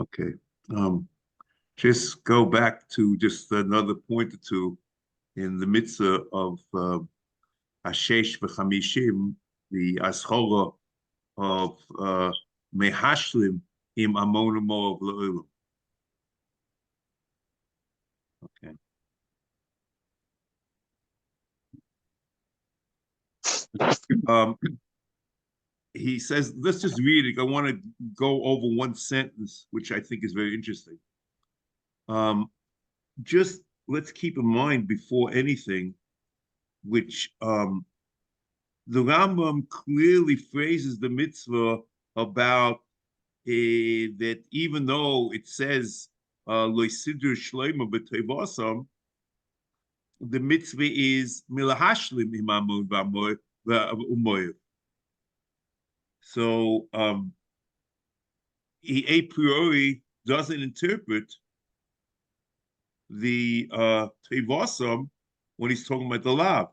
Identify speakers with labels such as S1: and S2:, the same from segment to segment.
S1: Okay. Just go back to just another point or two in the mitzvah of Hashesh v'Chamishim, the Ashora of Mehashlim im Amon Moav Le'olam. Okay. He says, let's just read it. I want to go over one sentence, which I think is very interesting. Just let's keep in mind before anything, which the Rambam clearly phrases the mitzvah about that even though it says lo siddur shleima b'tevasam, the mitzvah is milahashlim imamon v'umoyev. So he a priori doesn't interpret the tevasam when he's talking about the lav.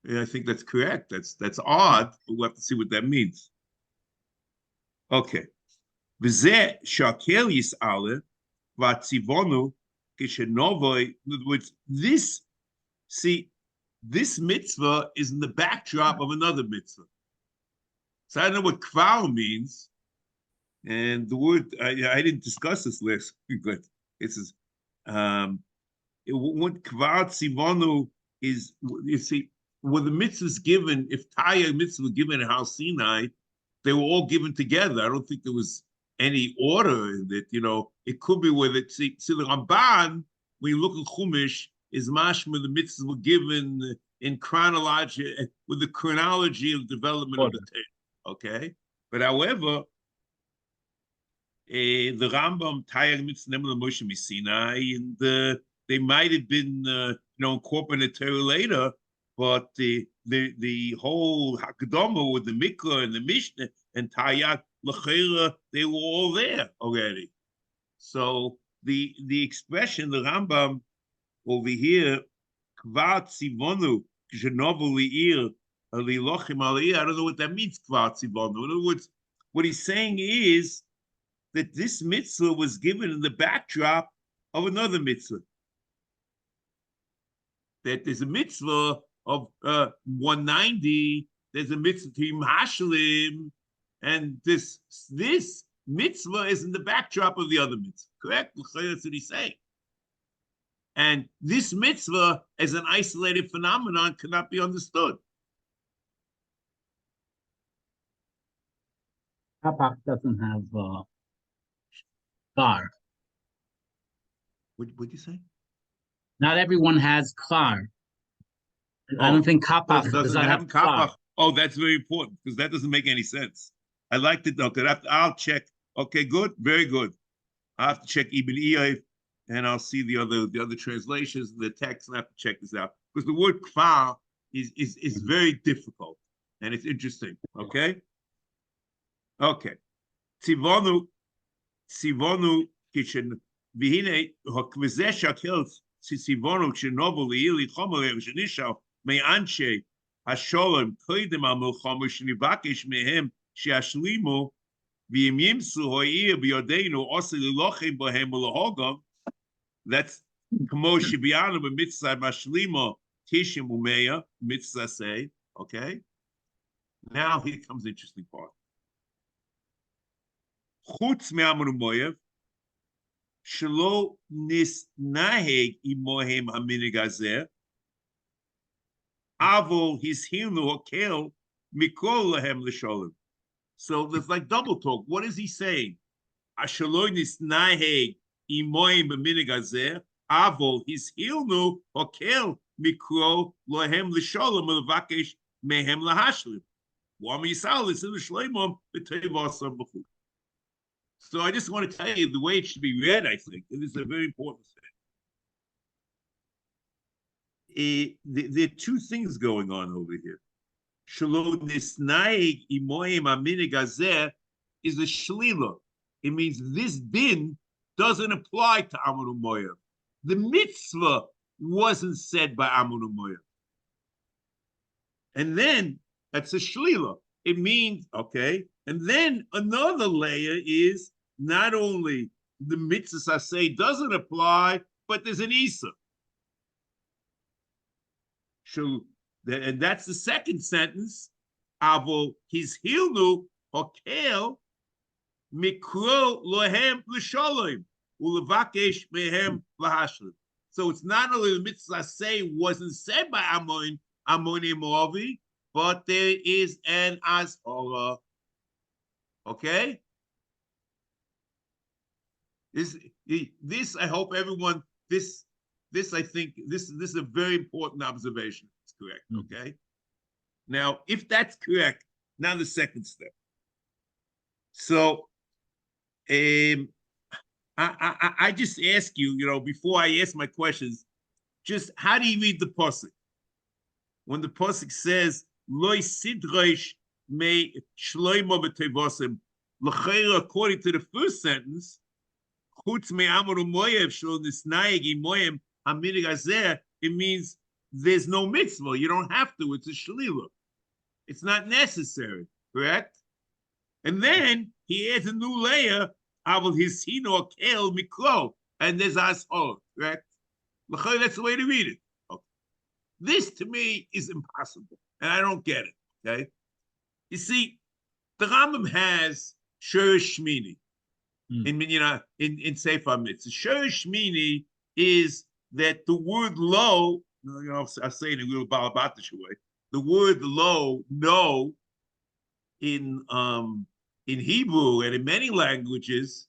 S1: Yeah, I think that's correct. That's odd, but we'll have to see what that means. Okay. V'zeh shakel yis'ale v'atzivonu kishenovoi. In other words, this mitzvah is in the backdrop of another mitzvah. So I don't know what kvar means. And the word, I didn't discuss this last week, but it says, what kvar tzivonu is, you see, when the mitzvah is given, if Taya mitzvah was given in Har Sinai, they were all given together. I don't think there was any order in it. It could be where the Ramban, when you look at Chumash, is mashma the mitzvahs were given in chronology, with the chronology of development of the Torah. Okay, but however, the Rambam Taya mitzvah never Moshe Sinai, and they might have been incorporated Torah later. But the whole Hakadama with the Mikra and the Mishnah and Tayat L'chera, they were all there already. So the expression, the Rambam over here, Kvar Tzivonu, Genovu Li'ir, Li'lochim Aliyah, I don't know what that means, Kvar Tzivonu. In other words, what he's saying is that this mitzvah was given in the backdrop of another mitzvah. That there's a mitzvah of 190, there's a mitzvah to Hashlim, and this mitzvah is in the backdrop of the other mitzvah. Correct? That's what he's saying. And this mitzvah, as an isolated phenomenon, cannot be understood.
S2: Kapak doesn't have kvar.
S1: What'd you say?
S2: Not everyone has kvar. I don't think Kapach does not have Kapach.
S1: Oh, that's very important because that doesn't make any sense. I like to know. I'll check. Okay, good, very good. I have to check Ibn Eiv, and I'll see the other translations, the text, and I have to check this out because the word kfar is very difficult and it's interesting. Okay. Okay. Tzivonu kishen v'hine hakvizeh shakel tzivonu kshenovu li'ili chomer v'shenishal. Me'anshe hasholem koidem al-milchama shenivakesh mehem she'ashlimu v'yim yimsu ha'ir b'yodeinu osi lilochem b'hem u'lahogam. That's kamo shebianu b'mitzvah mashlima tishim u'meya mitzvah say. Okay. Now here comes the interesting part. Chutz me'amon u'moyev shelo nisnaheg imohem haminig hazeh. Avol his hinu hokel mikol lahem l'sholem. So there's like double talk. What is he saying? Ashalonis naheg imoim b'minig hazeh. Avol his hinu hokel mikol lahem l'sholem l'vakesh mehem lahashlim. Wam yisal is in the shleimom b'tevasam b'chut. So I just want to tell you the way it should be read. I think it is a very important thing. There are two things going on over here. Shelo nisnaig imoim aminig hazeh is a shlila. It means this din doesn't apply to Amon u'Moav. The mitzvah wasn't said by Amon u'Moav. And then that's a shlila. It means, okay, And then another layer is not only the mitzvahs I say doesn't apply, but there's an Isa. And that's the second sentence. Avo his hilnu hokel mikro lohem l'shalom ulevakesh mehem lahashlim. So it's not only the mitzvah I say wasn't said by Ammoni Moavi, but there is an ashara. Okay? This I hope everyone, this I think, this is a very important observation. It's correct, okay? Now, if that's correct, now the second step. So, I just ask you, before I ask my questions, just how do you read the pasuk? When the pasuk says, "Loi sidreish me shloimo b'tevosim," l'chayra, according to the first sentence, chutz me'amor u'moyev shlo nisnayeg imoyem haminig hazeh, it means there's no mitzvah. You don't have to. It's a shlila. It's not necessary, correct? And then he adds a new layer, avol hisino kel mikro, and there's ashol, correct? That's the way to read it. Okay. This to me is impossible, and I don't get it. Okay, you see, the Rambam has Shiur Shmini in Sefer HaMitzvos. Shiur Shmini is that the word lo, I'll say it in a little balabatish way. The word lo, no, in Hebrew and in many languages,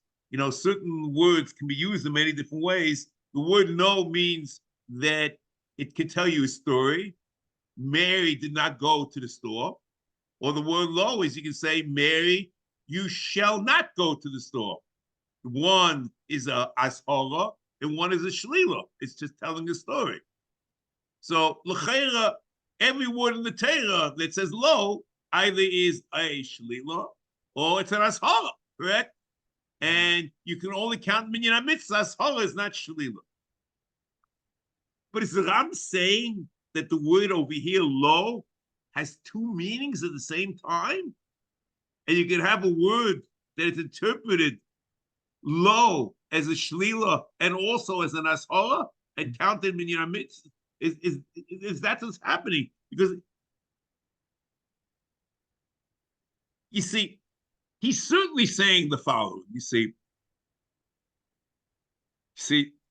S1: certain words can be used in many different ways. The word no means that it can tell you a story. Mary did not go to the store. Or the word lo is you can say, Mary, you shall not go to the store. One is a ashara and one is a shlila. It's just telling a story. So, l'chayra, every word in the Torah that says lo either is a shlila or it's an ashara, correct? And you can only count minyan mitzvah. Ashara is not shlila. But is the Ram saying that the word over here, lo, has two meanings at the same time? And you can have a word that is interpreted lo as a shlila and also as an ashara and counted minyan mitzvah. Is that what's happening? Because you see, he's certainly saying the following. You see,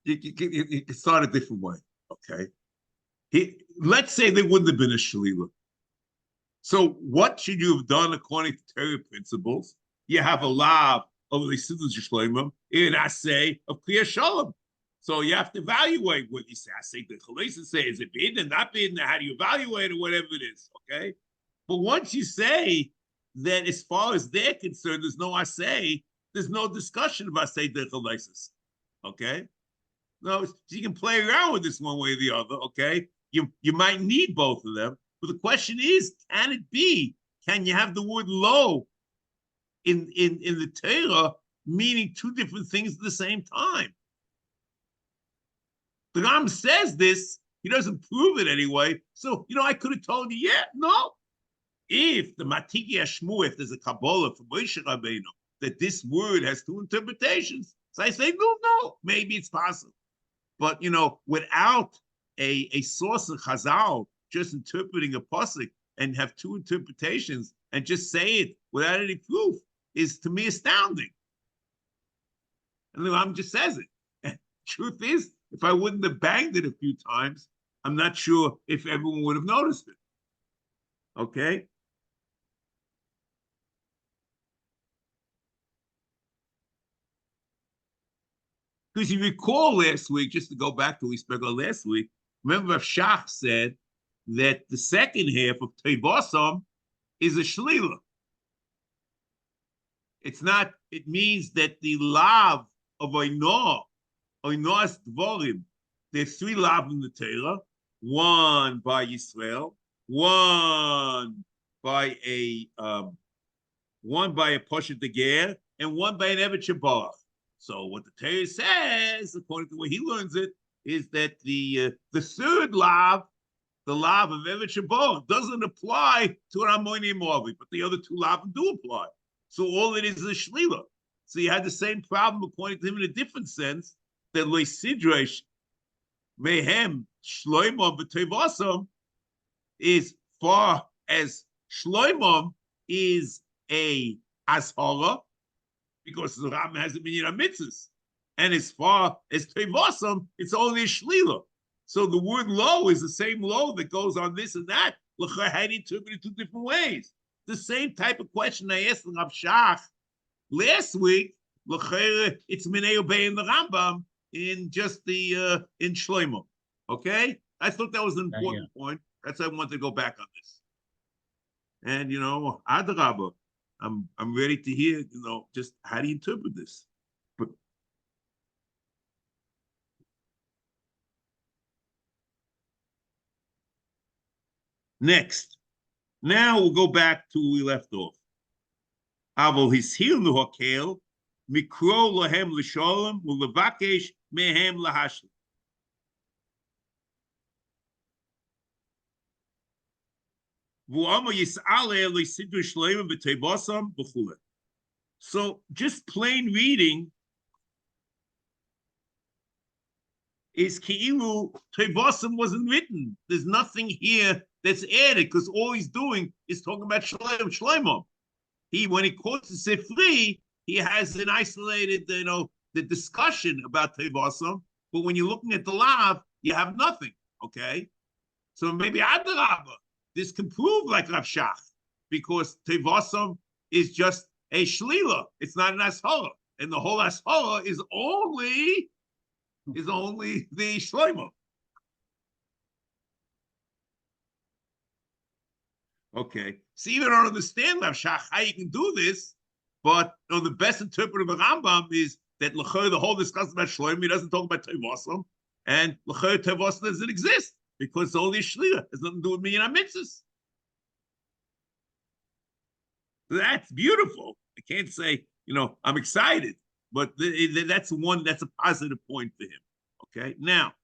S1: you can start a different way. Okay, let's say there wouldn't have been a shlila. So what should you have done according to Torah principles? You have a lav of the Siddur Shloimim in assay of Kriya Shalom. So you have to evaluate what you say. I say the Chaleisa say, is it bidden, not bidden? How do you evaluate it, whatever it is, okay? But once you say that as far as they're concerned, there's no assay, there's no discussion of assay the Chaleisa, okay? No, you can play around with this one way or the other, okay? You might need both of them, but the question is, can it be? Can you have the word lo in the Torah meaning two different things at the same time? The Ram says this, he doesn't prove it anyway. So, I could have told you, yeah, no. If the Matiki Ashmu, if there's a Kabbalah from Moshe Rabbeinu, that this word has two interpretations. So I say, no, maybe it's possible. But, without a source of Chazal, just interpreting a pasuk and have two interpretations and just say it without any proof is, to me, astounding. And the Ram just says it. And truth is, if I wouldn't have banged it a few times, I'm not sure if everyone would have noticed it. Okay? Because you recall last week, just to go back to what we spoke about last week, remember Shach said that the second half of Tevosam is a shlila. It's not, it means that the lav of Oinoas Dvorim, there's three lav in the Torah, one by Yisrael, one by a Poshet Deger, and one by an Evet Shabbat. So what the Torah says, according to the way he learns it, is that the third lav, the lav of Evet Shabbat, doesn't apply to an Ammoni Moavi, but the other two lavim do apply. So all it is a shlila. So you had the same problem according to him in a different sense, that lo sidrash mehem shloimom b'tevosam is far as shloimom is a ashara, because the Ram has a minyan mitzvahs, and as far as tevosam, it's only a shlila. So the word lo is the same lo that goes on this and that. L'chayr had interpreted two different ways. The same type of question I asked Rav Shach last week. L'chayr, it's minei obey in the Rambam in just the in Shlomo. Okay, I thought that was an important point. That's why I wanted to go back on this. And Adrabah, I'm ready to hear. Just how do you interpret this? But next, now we'll go back to where we left off. Avol hishil nuhakel mikro lahem l'shalom u'levakesh mehem lahashlit. So just plain reading is ki'ilu tevosam wasn't written. There's nothing here that's added, because all he's doing is talking about shlomo. When he quotes the Sefer, he has an isolated, the discussion about tevosam. But when you're looking at the lav, you have nothing. Okay, so maybe Adarabah, this can prove like Rav Shach, because tevosam is just a shlila. It's not an ashara, and the whole ashara is only the shlomo. Okay, so even I don't understand Rav Shach how you can do this, but the best interpreter of the Rambam is that l'chayr, the whole discussion about shlomo, he doesn't talk about tevosam, and l'chayr tevosam doesn't exist because it's only shliach. Has nothing to do with minyan mitzvahs. That's beautiful. I can't say I'm excited, but that's a positive point for him. Okay, now.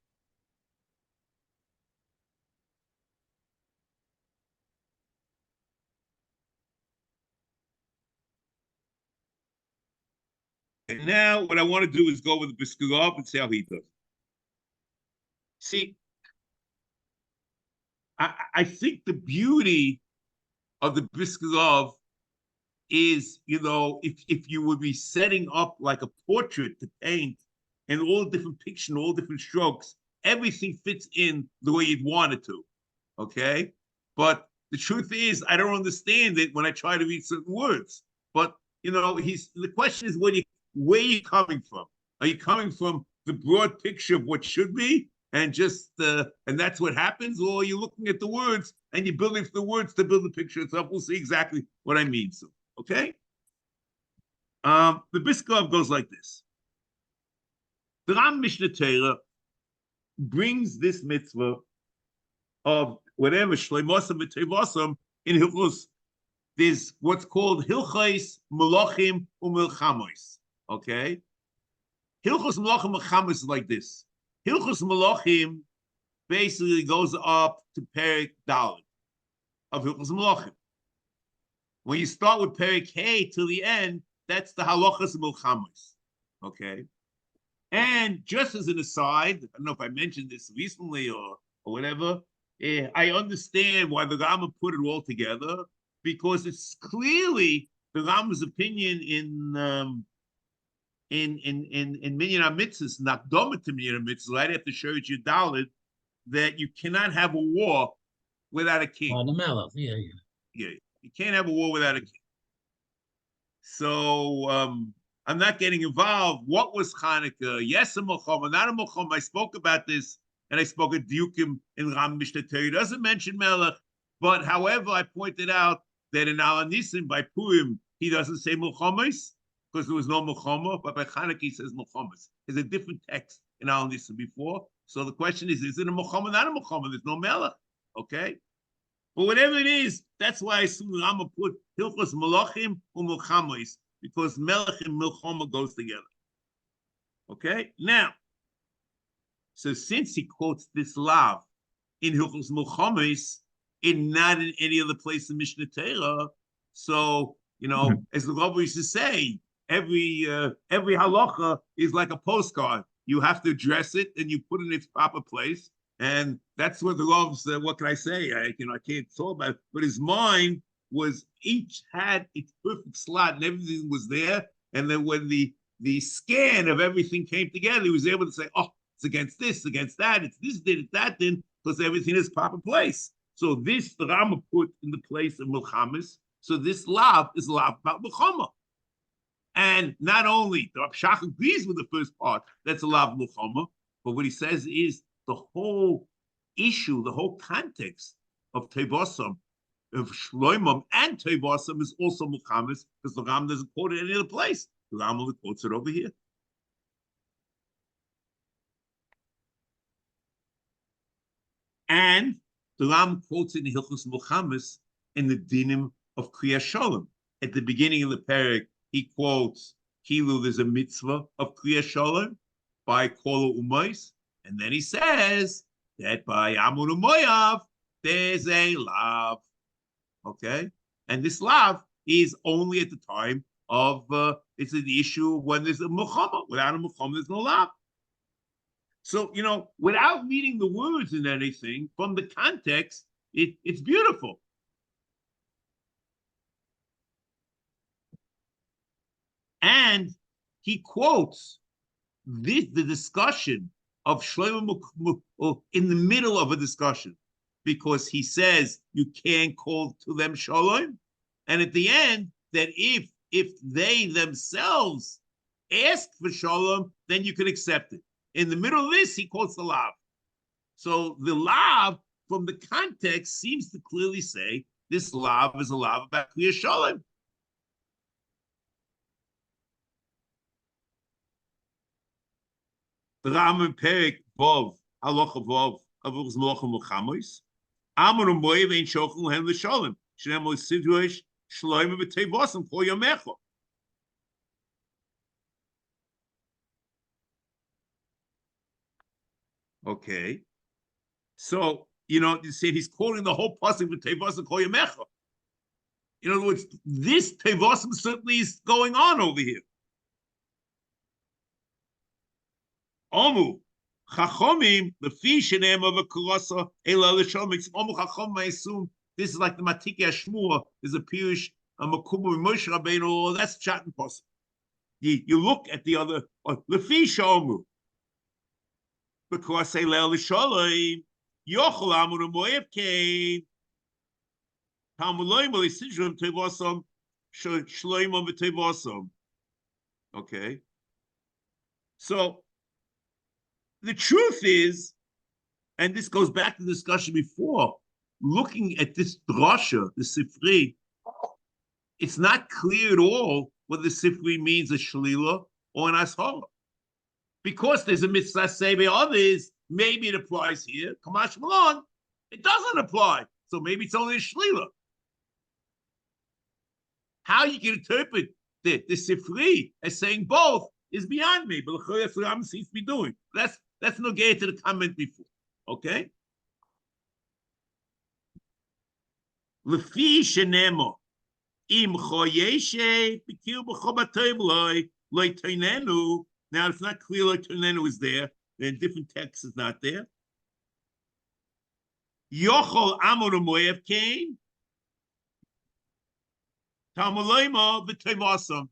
S1: And now what I want to do is go with the Brisker and see how he does. See, I think the beauty of the Brisker is, if you would be setting up like a portrait to paint, and all different pictures, all different strokes, everything fits in the way you'd want it to. Okay? But the truth is, I don't understand it when I try to read certain words. But the question is, where are you coming from? Are you coming from the broad picture of what should be, and that's what happens, or are you looking at the words and you're building for the words to build the picture itself? We'll see exactly what I mean. So, okay. The Brisker goes like this. The Ram Mishnah Torah brings this mitzvah of whatever shleimosam v'tevosam in Hilchos. There's what's called Hilchos Melachim u'Milchamos. Okay, Hilchos Melachim u'Milchamos is like this. Hilchos Melachim basically goes up to Perek Dalet of Hilchos Melachim. When you start with Perek Hey till the end, that's the Halachos Milchamos. Okay. And just as an aside, I don't know if I mentioned this recently or whatever, I understand why the Rambam put it all together, because it's clearly the Rambam's opinion in minyan mitzvahs, nakdoma to minyan mitzvahs, right after Shiur Yudalid, that you cannot have a war without a king.
S2: Oh, the Melech, yeah.
S1: You can't have a war without a king. So I'm not getting involved. What was Hanukkah? Yes, a Melchama, not a Melchama. I spoke about this, and I spoke at Diukim in Ram Mishnah Torah. It doesn't mention Melech, but however, I pointed out that in Al Nisim by Purim, he doesn't say Melchamas because there was no Melchama, but by Hanukkah he says Melchamas. There's a different text in Al Nisim before. So the question is it a Melchama, not a Melchama? There's no Melech, okay? But whatever it is, that's why I assume the Rambam put Hilchos Melachim u'Melchamos, because Melech and Milchama goes together. Okay? Now, so since he quotes this lav in Hilchos Melchamos and not in any other place in Mishnah Torah, so as the Rabbi used to say, every halacha is like a postcard. You have to address it and you put it in its proper place. And that's what the Rav's, what can I say? I can't talk about it, but his mind was each had its perfect slot and everything was there. And then when the scan of everything came together, he was able to say, oh, it's against this, against that, it's this did, it's that did, because everything is proper place. So this the Rama put in the place of Milchamis. So this lav is lav about Milchama. And not only the Shach agrees with the first part, that's a lav Milchama, but what he says is the whole issue, the whole context of Tevosam, of Shloimim and Tevosam is also Milchamis, because the Ram doesn't quote it in any other place. The Ram only quotes it over here. And the Ram quotes it in Hilchos Milchamis in the dinim of Kriyas Shalom. At the beginning of the parak, he quotes Kilu, there's a mitzvah of Kriyas Shalom by Kol Umais, and then he says that by Amon Umoyav, there's a lav. Okay? And this lav is only at the time of, it's the issue when there's a Muhammad. Without a Muhammad, there's no lav. So, without reading the words in anything, from the context, it's beautiful. And he quotes the discussion of Shlomo in the middle of a discussion, because he says you can't call to them Shalom. And at the end, that if they themselves ask for Shalom, then you can accept it. In the middle of this, he quotes the lav. So the lav, from the context, seems to clearly say this lav is a lav about Kriyas Shalom. The Ram in Perik Vov, Halacha Vov, Avos Malachim Muchamois, Amon Umoyev Ein Shochel Lehem L'Shalom, Shneim L'Sidrosh Shloim V'Tevosam Kol Yamecha. Okay, so you said he's quoting the whole pasuk with Tevosam Kol Yamecha. In other words, this Tevosam certainly is going on over here. Omu Chachomim the fish and of a Kurasa Ela L'Shalom. Omu Chachom, I assume this is like the Matiki Ashmua. There's a Pirush a Makumu Moshe Rabbeinu. That's chat and pasuk. You look at the other the fish Omu. Because say Leil L'Shalom, Yochel Amon Umoyev Kain, Talmuloim L'Sidrom Tevosam, Shloimim V'Tevosam. Okay. So the truth is, and this goes back to the discussion before, looking at this drasha, the Sifri, it's not clear at all whether the Sifri means a Shalila or an Ashara. Because there's a mitzvah say by others, maybe it applies here. Kamash Malon, it doesn't apply. So maybe it's only a shlila. How you can interpret the Sifri as saying both is beyond me. But that's what Ram seems to be doing. That's no get to the comment before. Okay? Lefi shenemo im choyeshe b'kir b'chobatayim loy toinenu. Now, it's not clear like Turnenu is there. In different texts, it's not there. Yochol Amon Umoyev came. Talmuloima v'Tevosam.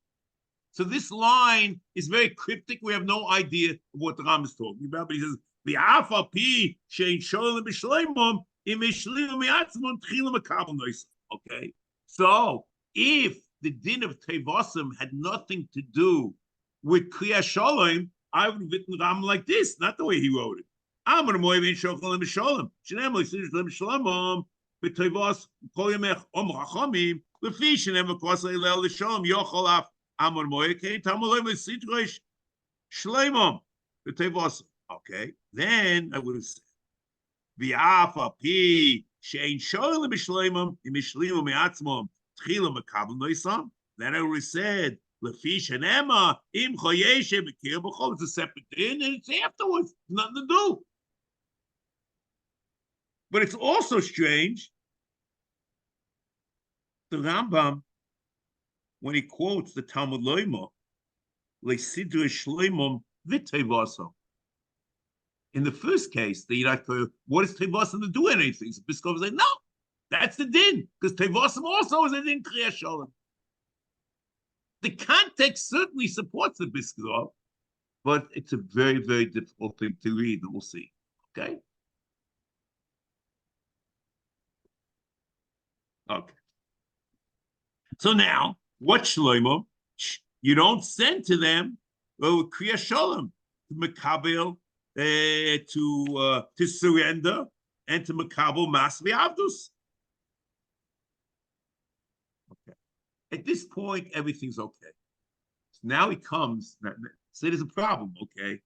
S1: So this line is very cryptic. We have no idea of what the Ram is talking about. But he says, "V'afa pi shein sholim b'shleimom im ishlimu mi'atzmon tchilim akabel noisa." Okay. So if the din of Tevosam had nothing to do with Kriyas Shalom, I would have written Ram like this, not the way he wrote it. I'm going to move in Shochel Shalom. Shenem L'Sidrosh Shalom B'Tevos Kol Yamech Om Chachamim L'Fi Shenem L'Kosei Leil L'Shalom Yochol Af Amon Moyekei Tamulim L'Sidrosh Shalom B'Tevos. Okay, then I would have said V'Afa Pi Shein Sholim B'Shalom Imishlimu Me'atzmom Tchilam Makabel Noisam. Then I would have said Lefish and Emma, Im Choyeshe, Bekir B'chol. It's a separate din, and it's afterwards. Nothing to do. But it's also strange. The Rambam when he quotes the Talmud Loima, Leisidre Shloimom V'Tevasam. In the first case, what is Tevasam to do anything? So Biskov said, no, that's the din, because Tevasam also is a din Kriya Shalom. The context certainly supports the Biskov, but it's a very, very difficult thing to read, and we'll see. Okay? Okay. So now, what Shlomo? You don't send to them Kriya Shalom, to Makabel, to surrender, and to Makabel Masvi Avdus. Okay. At this point, everything's okay. So now he comes, so there's a problem, okay?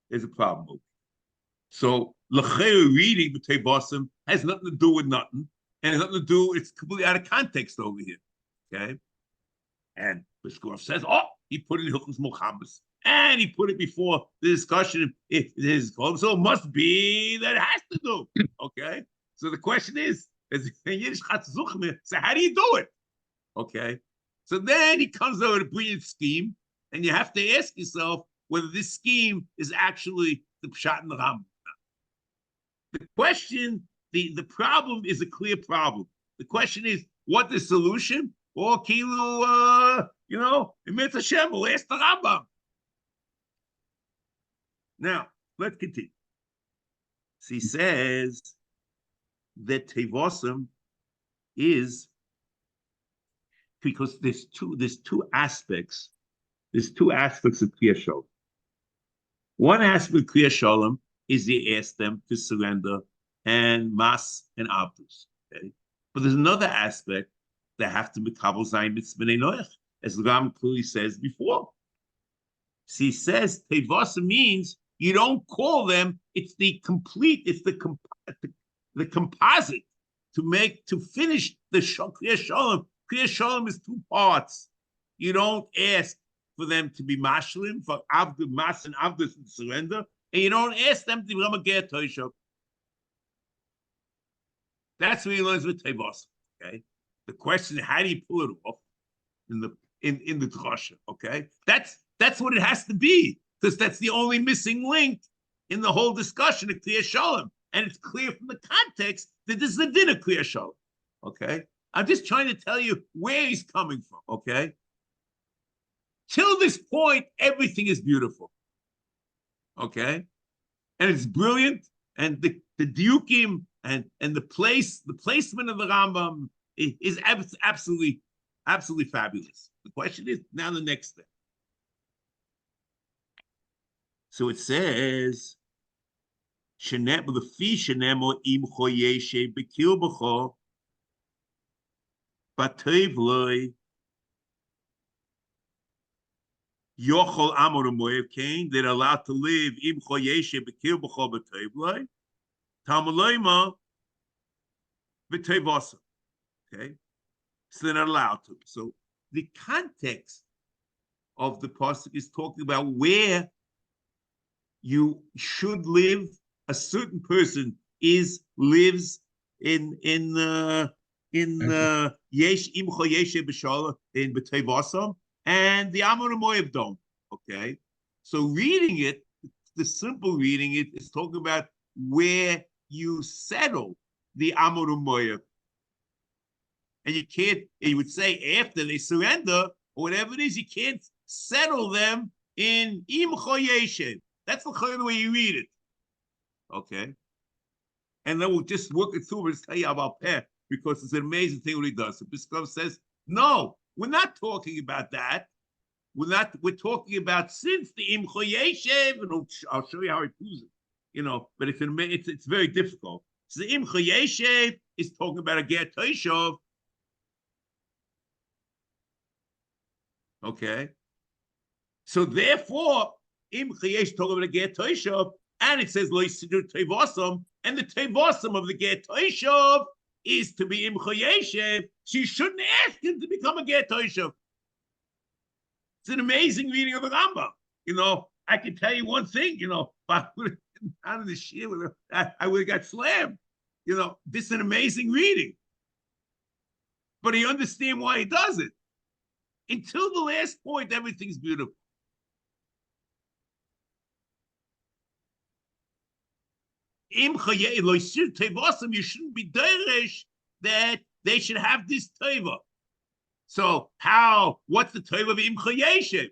S1: There's a problem. Okay? So, L'chei reading the Tevasim has nothing to do with nothing, and has nothing to do, it's completely out of context over here, okay? And Bishkov says, oh, he put it in Hilchos Mochamis, and he put it before the discussion. It is called, so it must be that it has to do. Okay. So the question is so how do you do it? Okay. So then he comes over with a brilliant scheme, and you have to ask yourself whether this scheme is actually the Pshat and the Rambam. The question, the problem is a clear problem. The question is, what the solution? Or Kilu, Emet Hashem, we'll ask the Rambam. Now, let's continue. So he says that Tevosim is, because there's two aspects of Kriya Shalom. One aspect of Kriya Shalom is you ask them to surrender and mas and abdus. Okay? But there's another aspect that have to be Kabul Zayin Mitzvah Noach, as the Ram clearly says before. So he says Tevosim means you don't call them, it's the complete, it's the composite to finish the Kriya Shalom. Kriya Shalom is two parts. You don't ask for them to be mashlim, for Avdu, Mas and Avdus and surrender, and you don't ask them to become a Ger Toishav. That's what he learns with Tevosim. Okay? The question is, how do you pull it off in the drasha? Okay? That's what it has to be, because that's the only missing link in the whole discussion of Kriya Shalom. And it's clear from the context that this is the din of Kriya Shalom. Okay? I'm just trying to tell you where he's coming from. Okay? Till this point, everything is beautiful. Okay? And it's brilliant, and the diukim and the placement of the Rambam is absolutely fabulous. The question is now the next step. So it says, "Lefi shenemo im choyeshe bekil b'cho b'toiv loy yochol amor u'moyev kain." They're allowed to live im choyeshe bekil b'cho b'toiv loy Talmud loyma b'toivasa. Okay, so they're not allowed to. So the context of the pasuk is talking about where you should live. A certain person lives in yesh imcha yeshe b'shala in b'teivasam, and the Amor Moav don't. Okay, so reading it, the simple reading it is talking about where you settle the Amor Moav. And you can't, you would say after they surrender, or whatever it is, you can't settle them in Im Choyeshev. That's the way you read it. Okay? And then we'll just work it through and tell you about Peh, because it's an amazing thing what he does. So Biskov says, no, we're not talking about that. We're talking about since the Im Choyeshev, and I'll show you how he proves it. But it's very difficult. So the Im Choyeshev is talking about a Ger Toishav. Okay, so therefore, Im Chayesh talking about a Ger Toishav, and it says Lo Yisidur Teivasam, and the Teivasam of the Ger Toishav is to be Im Chayeshev. So you shouldn't ask him to become a Ger Toishav. It's an amazing reading of the Rambam. I can tell you one thing. If I would have been out of the Shiur, I would have got slammed. This is an amazing reading, but you understand why he does it. Until the last point, everything's beautiful. You shouldn't be derish that they should have this teva. So what's the teva of Imcha Yeshiv?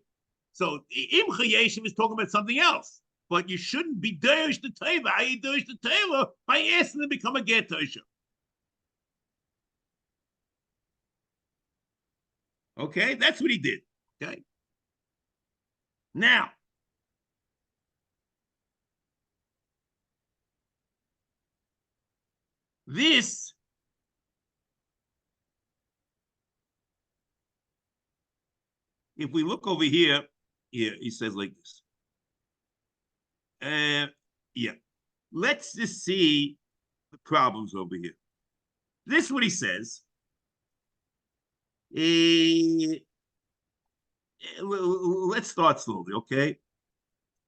S1: So Imcha Yeshiv is talking about something else. But you shouldn't be derish the teva. How you derish the teva? By asking them to become a get tosha. Okay, that's what he did. Okay. Now, this if we look over here, he says like this. Yeah. Let's just see the problems over here. This is what he says. Let's start slowly, okay?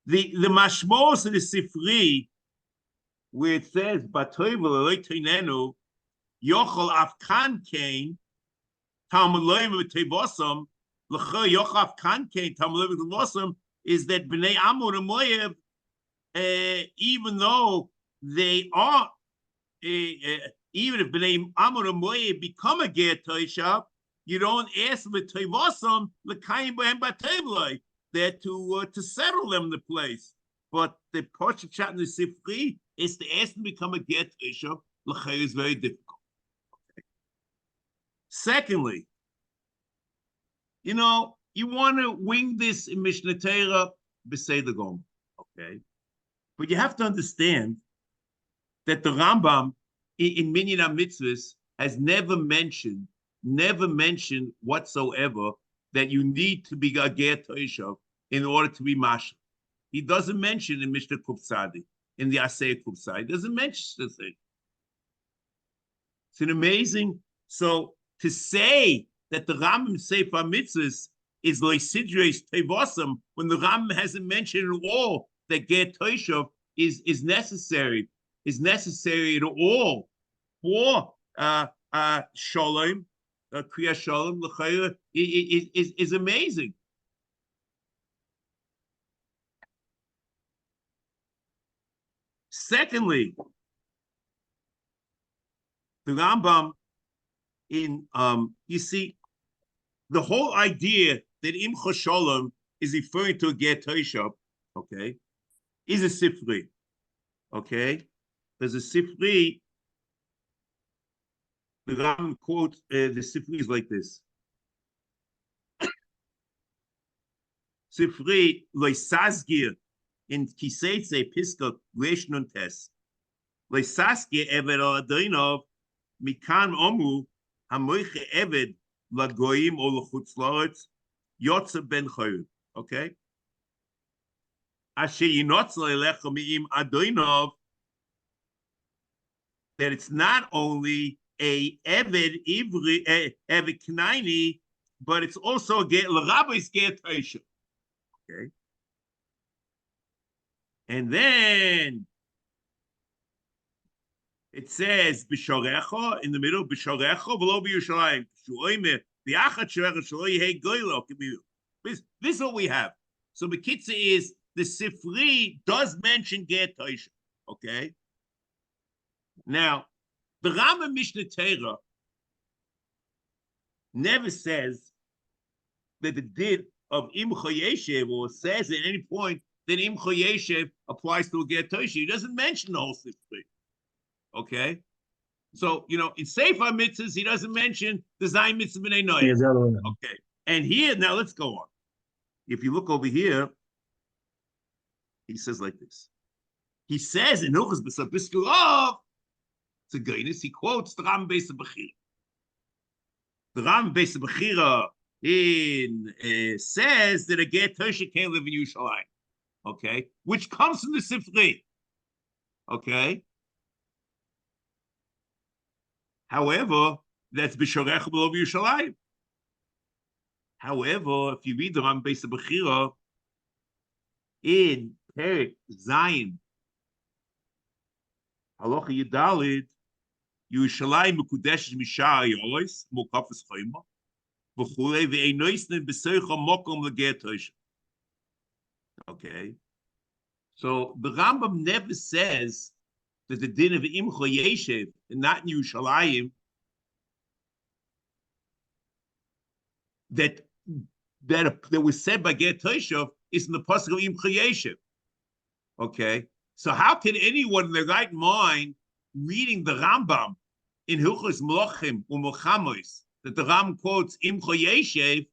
S1: The mashmos in the Sifri, where it says Batoivel Eloiteinenu Yochel Afkan Kain Talmudoim V'Tevosam L'Cha Yochel Afkan Kain Talmudoim V'Tevosam is that Bnei Ammon and Moab, even though they are, even if Bnei Ammon and Moab become a ger toisha, you don't ask them Tevosam L'Kayim B'Hem B'Tevloi, that to settle them in the place. But the Pashat Chat in the Sifri is to ask them to become a ger toisha. L'Chay is very difficult. Okay. Secondly, you want to wing this in Mishnah Torah B'Seder Gom, okay? But you have to understand that the Rambam in Minyan HaMitzvos has never mentioned whatsoever that you need to be a ger toisha in order to be mashal. He doesn't mention in Mishnah Kuf Tzadi, in the Aseh Kuf Tzadi, he doesn't mention the thing. It's an amazing. So to say that the Rambam Sefer HaMitzvos is Leisidres Tevosam when the Rambam hasn't mentioned at all that ger toisha is necessary at all for shalom, kriya shalom l'chayra is amazing. Secondly, the Rambam you see, the whole idea that imcha shalom is referring to a ger toisha, okay, is a Sifri. Okay? There's a Sifri. The Ram quotes the Sifri is like this. Sifri loisasgir in Kiseitze Piska Reshnun Tes. Loisasgir Eved Adinov Mikan Omu Hamoiche Eved Lagoim or Lachutzlaretz Yotze Ben Chayud. Okay? That it's not only a Eved Ivri, Eved Knaini, but it's also a Rabbi's ger toisha. Okay. And then it says B'shorecha in the middle, B'shorecha v'lo b'Yushalayim. This is what we have. So Bekitza is the Sifri does mention ger toisha. Okay. Now, the Rambam Mishnah Torah never says that the din of Imcha Yeshiv or says at any point that Imcha Yeshiv applies to a ger toisha. He doesn't mention the whole Sifri. Okay. So, in Sefer HaMitzvos, he doesn't mention the Zayin Mitzvah B'nai Noach. Okay. And here, now let's go on. If you look over here, he says like this. He says in Hilchos B'Sabiskulov, it's a goyness, he quotes the Ram Beis Bechira. The Ram Beis Bechira says that a ger toisha can't live in Yerushalayim. Okay? Which comes from the Sifri. Okay? However, that's B'Shorecha B'lo Yerushalayim. However, if you read the Ram Beis Bechira in Perek Zayin, Halacha Yudalid, Yerushalayim Mekudeshes Mishar Yolos Mokafes Chayma, Okay. So the Rambam never says that the din of Imcha Yeshev and not in Yerushalayim that was said by Ger Toshav is in the pasuk of Imcha Yeshev. Okay, so how can anyone in their right mind reading the Rambam in Hilchos Melachim u'Melchamos that the Rambam quotes Imcha Yeshev,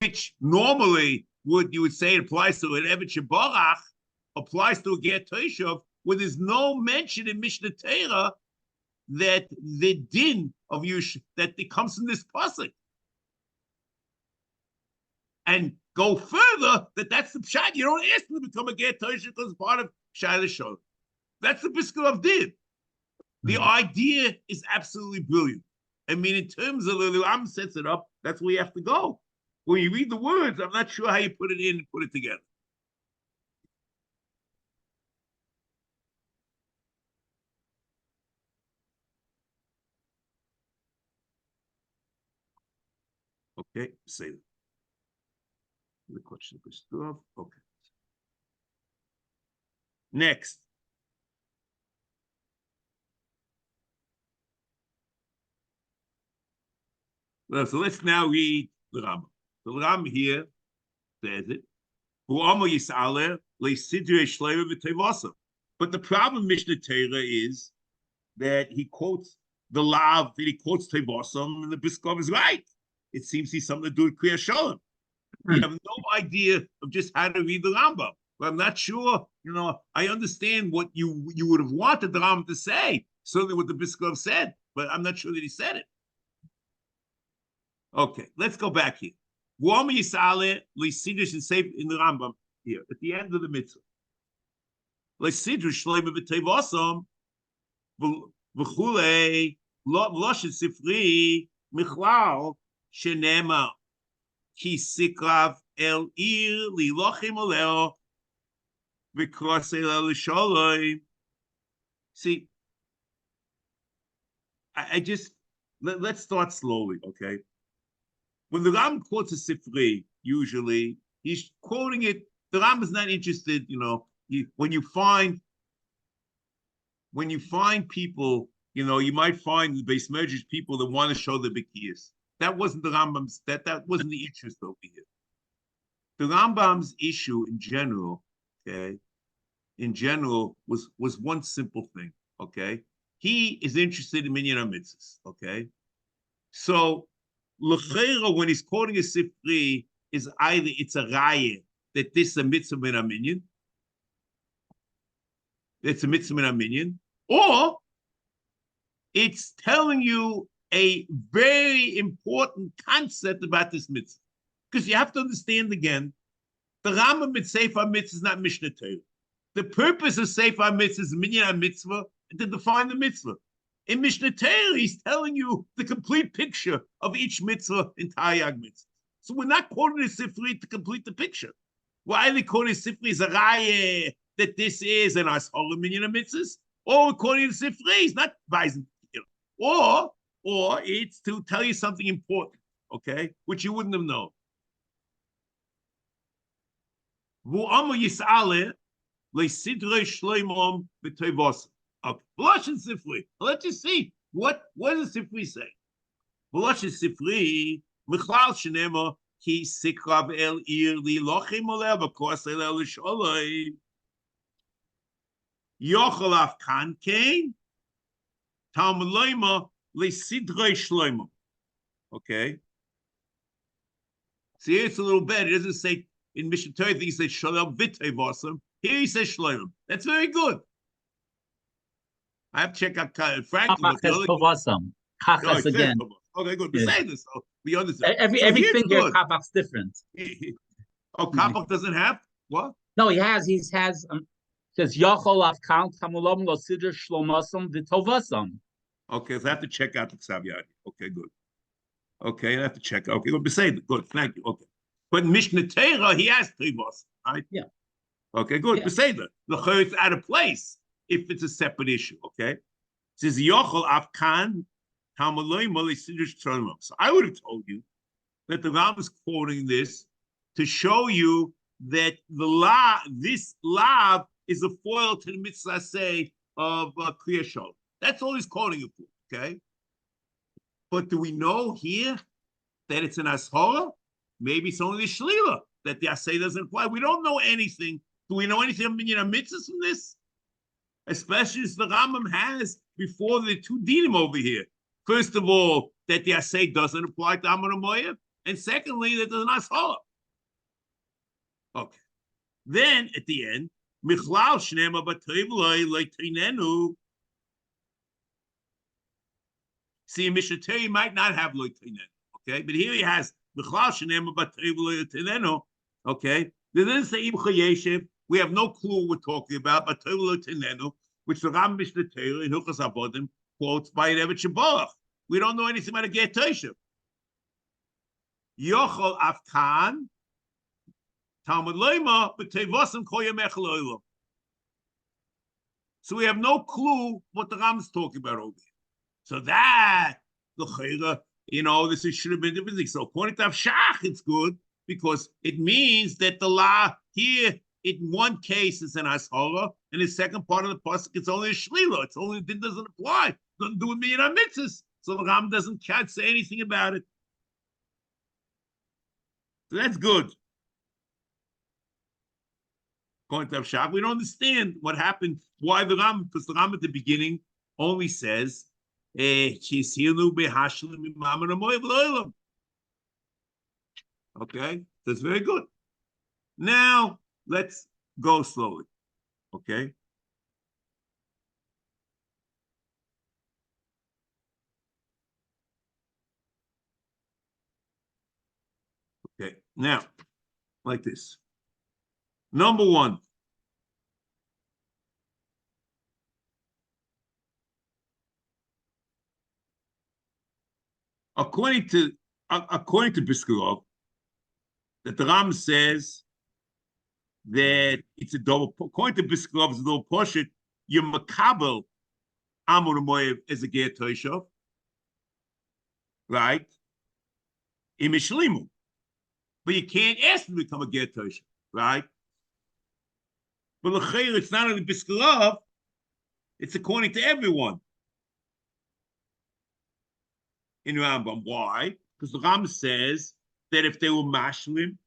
S1: which normally you would say it applies to an Evet Shebarach, applies to a Ger Toshav, where there's no mention in Mishnah Torah that the din of Yush that it comes from this pasuk, and go further that that's the pshat. You don't ask them to become a Ger Toshav because it's part of Pshat L'Sholem. That's the Briskov did. The idea is absolutely brilliant. I mean, in terms of the Ram sets it up, that's where you have to go. When you read the words, I'm not sure how you put it in and put it together. Okay, say that. The question of stuff. Okay. Next. Well, so let's now read the Rambam. The Rambam here says it. But the problem, Mishnah Torah, is that he quotes the Lav, that he quotes Tevosim, and the Briskov is right. It seems he's something to do with Kriya Shalom. We have no idea of just how to read the Rambam. But I'm not sure, I understand what you would have wanted the Rambam to say, certainly what the Briskov said, but I'm not sure that he said it. Okay, let's go back here. Wama Yisale, Lysidrish and Sefer in the Rambam here, at the end of the mitzvah. Lysidrish Shleima B'Tevosam, V'chulei, Loshet Sifri, Michlal, Shenema, Ki Sikrav El Ir, Lilochim Oleo, V'Krosel El Sholoi. See, I just, let's start slowly, okay? When the Ram quotes a Sifri, usually he's quoting it. The Ram is not interested, when you find people, you might find the base mergers people that want to show the Bikiyas. That wasn't the Rambam's, that wasn't the interest over here. The Rambam's issue in general, okay, was one simple thing, okay? He is interested in Minyan HaMitzvos, okay? So, L'cheira, when he's quoting a Sifri, is either it's a raya that this is a mitzvah min haminyan, it's a mitzvah min haminyan, or it's telling you a very important concept about this mitzvah. Because you have to understand again, the Rambam with Sefer mitzvah is not Mishnah Torah. The purpose of Sefer mitzvah is minyan mitzvah to define the mitzvah. In Mishnah Torah, he's telling you the complete picture of each mitzvah in Taryag mitzvah. So we're not quoting a Sifri to complete the picture. Why are they quoting Sifri as a raya that this is an Ashara Minyan mitzvahs? Or we're quoting a Sifri, it's not Weisen, or it's to tell you something important, okay, which you wouldn't have known. V'amu yis'aleh le'sidrei shleimom v'toivos. Okay, Blush Sifri. Let's just see what does Sifri say. Blush Sifri, Michlal Shenema, Ki Sikrav El Ir Li Lochim Olev, of course, El Sholoi. Yochalaf Kan Kain, Talmud Loima, Le Sidrei Shloimo. Okay. See, it's a little better. It doesn't say in Mishnah Torah, he says Shalom Vitei Vosam. Here he says Shloim. That's very good. I have to check out Franklin.
S2: Kachas again.
S1: Okay, good. Yeah. Say this, so we understand.
S2: Everything here, Kapach's different.
S1: Oh, Kapach doesn't have what?
S2: No, he has. He has. Says Yachol Afkan Kamulom Lo Sidr Shlomosam Vitovasam.
S1: Okay, so I have to check out the Ksavyadi. Okay, good. Okay, I have to check. Okay, good. Besed. Good. Thank you. Okay, but Mishnah Torah he has Tivos, right?
S2: Yeah.
S1: Okay, good. Besed. The it's out of place if it's a separate issue. Okay. It says Yachol Afkan. So I would have told you that the Ram is quoting this to show you that this lav is a foil to the mitzvah say of Kriya Shalom. That's all he's quoting it for, okay? But do we know here that it's an ashara? Maybe it's only the shlila that the assay doesn't apply. We don't know anything. Do we know anything about mitzvahs from this? Especially as the Rambam has before the two dinim over here. First of all, that the assay doesn't apply to Amon Moyev, and secondly, that there's an ashara. Okay. Then at the end, Michlal Shnema Batevloi Leitinenu. See, Mishateri might not have Leitinenu, okay? But here he has Michlal Shnema Batevloi Leitinenu, okay? There doesn't say Im Chayeshev. We have no clue what we're talking about, Batevloi Leitinenu, which the Ram Mishnah in Hilchos Avodim quotes by Evet Shabbat. We don't know anything about a Ger Toshav. Yochol Afkan, Talmud Leima, but Tevosim Koya Mechel Olam. So we have no clue what the Ram is talking about over here. So that, this should have been different. So according to Avshach, it's good because it means that the law here, in one case, is an ashara, and the second part of the pasuk, it's only a shlila. It's only, it doesn't apply. Doesn't do with me in our mitzvahs. So the Ram can't say anything about it. So that's good. According to Avshach, we don't understand what happened, why the Ram, because the Ram at the beginning only says, okay, that's very good. Now, let's go slowly, okay? Okay, now, like this. Number one. According to Biskarov, that the Ram says that it's a double. According to Biskarov, it's a double portion. You makabel Amon Moyev as a ger toshav, right? Imishlimu, but you can't ask them to become a ger toshav, right? But l'chayr, it's not only Biskarov; it's according to everyone. In Rambam. Why? Because the Rambam says that if they were mashlim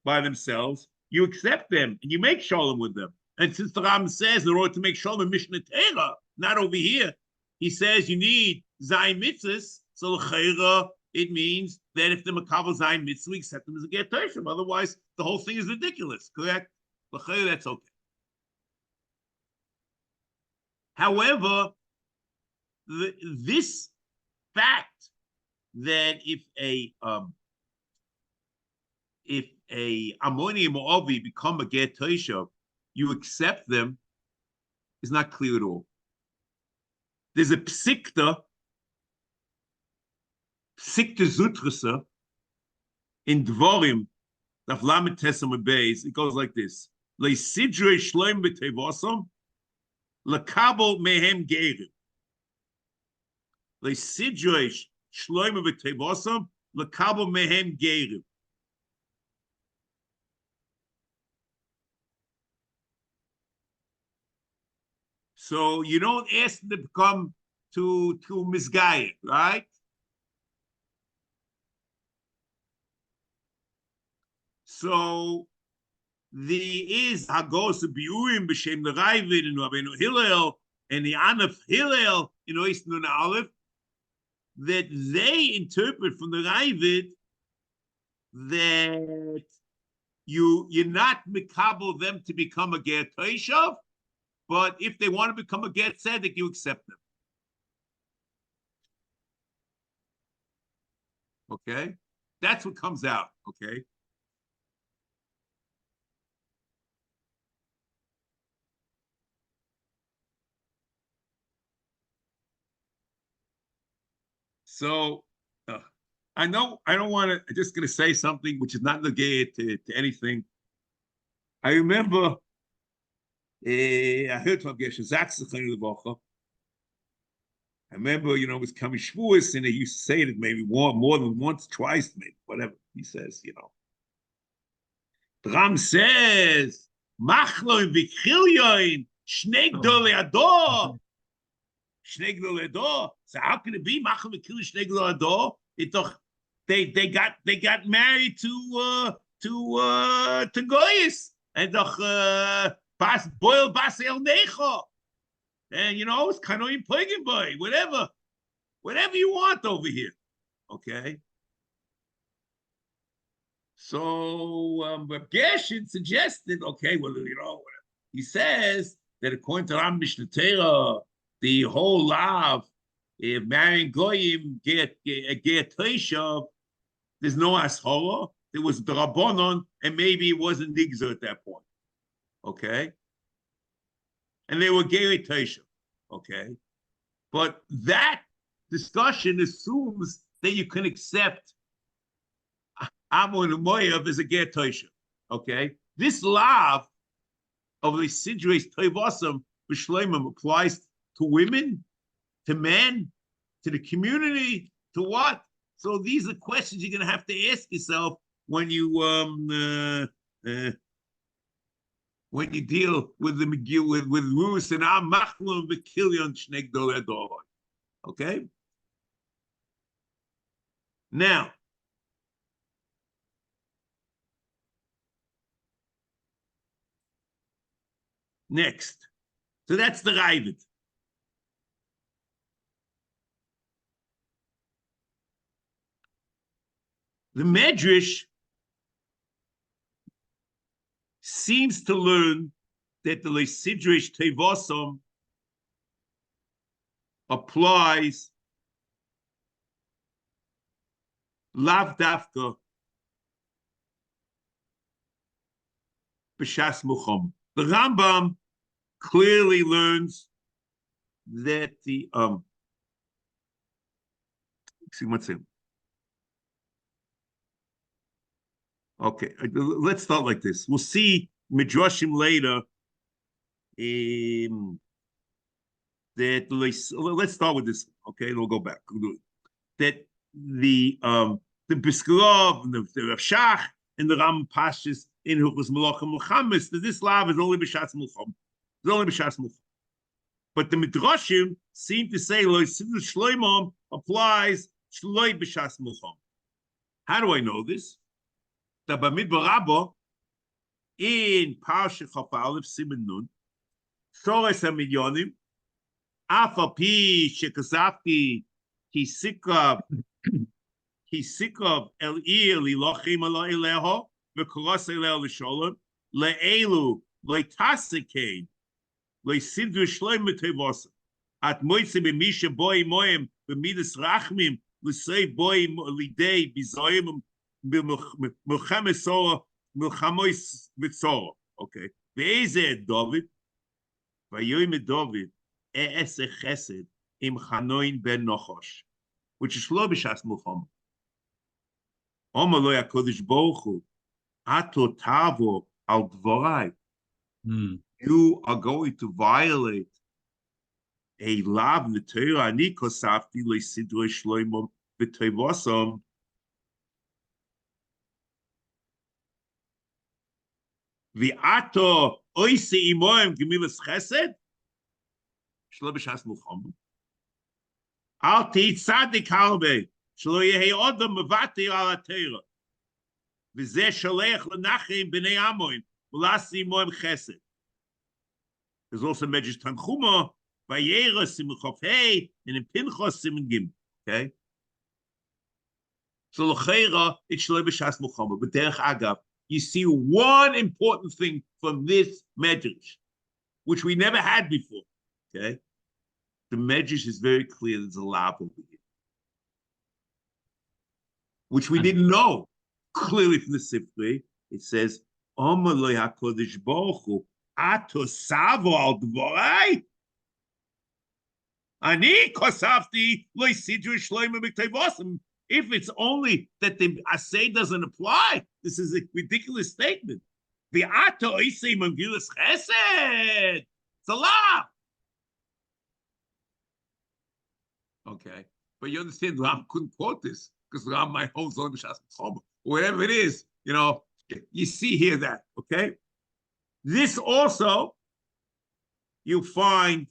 S1: by themselves, you accept them and you make shalom with them. And since the Rambam says in order to make shalom in Mishnah Torah, not over here, he says you need zayin mitzvahs. So l'chayra, it means that if the makabel zayin mitzvah, we accept them as a ger toshav. Otherwise, the whole thing is ridiculous. Correct? L'chayra, that's okay. However, this fact that if a Ammoni Moavi become a ger toshav, you accept them, is not clear at all. There's a psikta zutrasa in Dvorim, Daf Lamed Tesam Beis. It goes like this: Leisidrei shloim b'tevosam, lekabel mehem gerim. Leisidrei shloim b'tevosam, lekabel mehem gerim. So you don't ask them to come to misgayet, right? So the is hagos biurim b'shem l'rayvid and Rabbeinu Hillel and the Anaf Hillel in Ois Nun Aleph that they interpret from the Rayvid that you're not mikabel them to become a ger toshav, but if they want to become a ger tzedek, you accept them. Okay, that's what comes out. Okay. So I know I don't want to. I'm just going to say something which is not negated to anything. I remember I heard from Geshe Zach I remember, it was coming Shavuos, and they used to say it maybe more than once, twice, maybe, whatever he says, The Ram says, Machlon v'chilyon, shnei gdolei ador. Shnei gdolei ador. So how can it be Machlon v'chilyon, shnei gdolei ador? They got married to Goyis, and boiled bas el necho. And it's kanoim plugin boy, whatever you want over here. Okay. So Gershon suggested, okay, well, he says that according to Ram Mishnah Torah, the whole law of marrying goyim get teishav, there's no ashola. There was drabonon, and maybe it wasn't nigzer at that point. Okay, and they were gay teishav. Okay, but that discussion assumes that you can accept Amon and Moav as a ger teishav. Okay, this law of the sidres toivosam b'shleimim applies to women, to men, to the community, to what? So these are questions you're going to have to ask yourself when you deal with the McGill with Rus and Am Machlon v'Kilyon Shnei Gdolei Ador. Okay. Now, next, so that's the Ravid. The Medrash seems to learn that the Lesidresh Tevosom applies lav dafka b'shas mucham. The Rambam clearly learns that the see what's in. Okay, let's start like this. We'll see midrashim later. That let's start with this. Okay, we'll go back. That the Biskarov, the Rav Shach, and the Ram Pashas in Hilchos Melachim Milchamis, that this law is only b'shas Milcham. It's only b'shas Milcham. But the midrashim seem to say Lo Siddur Shloimom applies Shloi b'shas Milcham. How do I know this? The Bamidbar Rabbah in Parsha Chaf Aleph Siman Nun, Sores HaMinyonim, Afa Pi Shekazafti Kisikav El Ir Lilochim Alo Eleho V'Koros Eleo L'Sholem Le'elu Le'Tasikein Le'Sidru Shloim M'Tevosem At Moitze B'Misha Boi Moem B'Midas Rachmim L'Sei Boi Lidei Bizoyim Milchamois Vitzora. Okay. Ve'ezeh David, Vayoyim David, E'eseh Chesed im Chanoin ben Nochosh, which is lo b'shas Milchama. Omer lo HaKadosh Baruch Hu, ato tavo al dvorai. You are going to violate a lav v'Torah. Ani kosafti le'sidrei shloimim v'tevosam. V'ato oisi imoim gemilas chesed shlo b'shas Milchama. Al ti tzadik harbe shlo yehi odom mevati al haTorah v'zeh sholech lenachim b'nei Amon v'lasi imoim chesed. There's also Medrash Tanchuma Vayera Siman Chaf Hey and in Pinchas Siman Gim. Okay, so l'cheira it's shlo b'shas Milchama. But derech agav, you see one important thing from this Medrash, which we never had before. Okay, the Medrash is very clear. There's a lav over here, which we didn't know clearly from the Sefer. It says, "Omer lo HaKadosh Baruch Hu ato savo al dvorai. Ani kosafti lo sidru shloimim b'ktevosam." If it's only that the assay doesn't apply, this is a ridiculous statement. The ato isay mangilas chesed. It's a law. Okay, but you understand Ram couldn't quote this because Ram might hold on to B'Shas Milchama, or whatever it is. You see here that, okay? This also you find.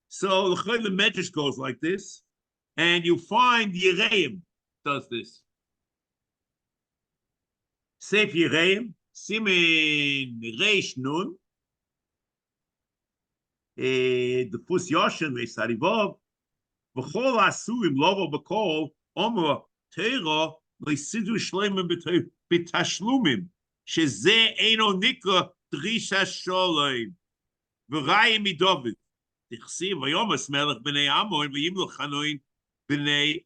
S1: So the Medrash goes like this, and you find Yereim does this. Sefer Yereim, Simin Reish Nun, the Fus Yoshen Ve'Sarivov, V'chol Asurim Lovo B'Kol Omer Teira Le'Sidru Shleimim B'Tashlumim Sheze Eino Nikra Drisha Sholem V'Rayim Midovid Tichsiv Vayomas Melech B'nei Amon V'Yimlo Chanoin B'nei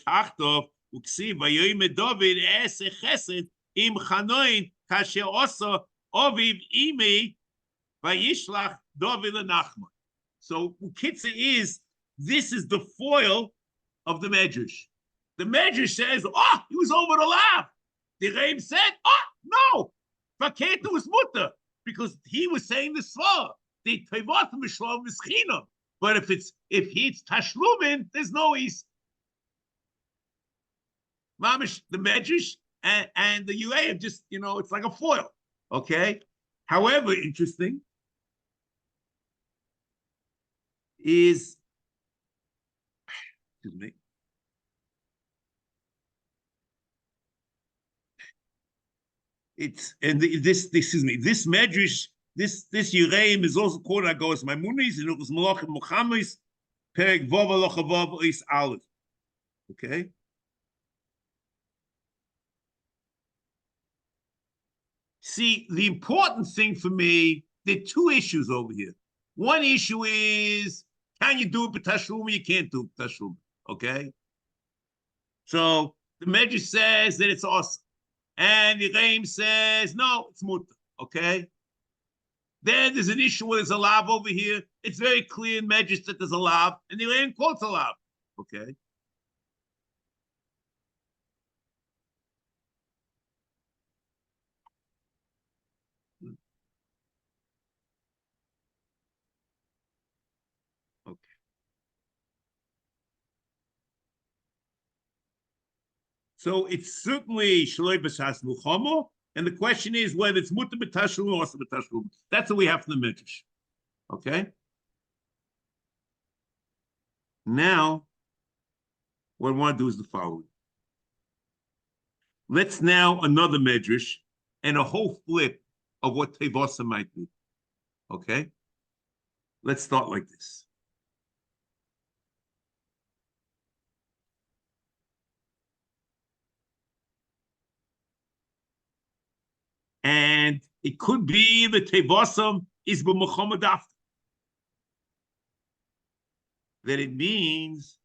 S1: Tachtov Uksiv Vayoim David Es Chesed Im Chanoin Kasher Osa Oviv Imi Vayishlach David Nachman. So Ukitza this is the foil of the Medrash. The Medrash says, he was over the laugh. The Reim said, no, Vaketa was mutter, because he was saying the Svar. The Tevot Mishlom is China. But if it's Tashlumin, there's no East. Mamish, the Medrash and the UA just, it's like a foil. Okay? However, interesting is, excuse me, this Medrash, this Yereim is also called Agos Maimonis and Ugus Malachim Muhammad's Perek Vav Alochavav Is Aleph. Okay. See, the important thing for me, there are two issues over here. One issue is, can you do it b'tashlum? You can't do it b'tashlum. Okay. So the Medrash says that it's awesome. And the Reim says, no, it's mutter, okay? Then there's an issue where there's a lav over here. It's very clear in Medrash that there's a lav, and the Reim quotes a lav, okay? Okay. So it's certainly Shaloi B'Shas Milchama, and the question is whether it's mutter b'tashlum or also b'tashlum. That's what we have from the Medrash. Okay. Now, what I want to do is the following. Let's now another Medrash and a whole flip of what Tevasa might be. Okay. Let's start like this. And it could be the Tevasam is b'Muhammad after. That it means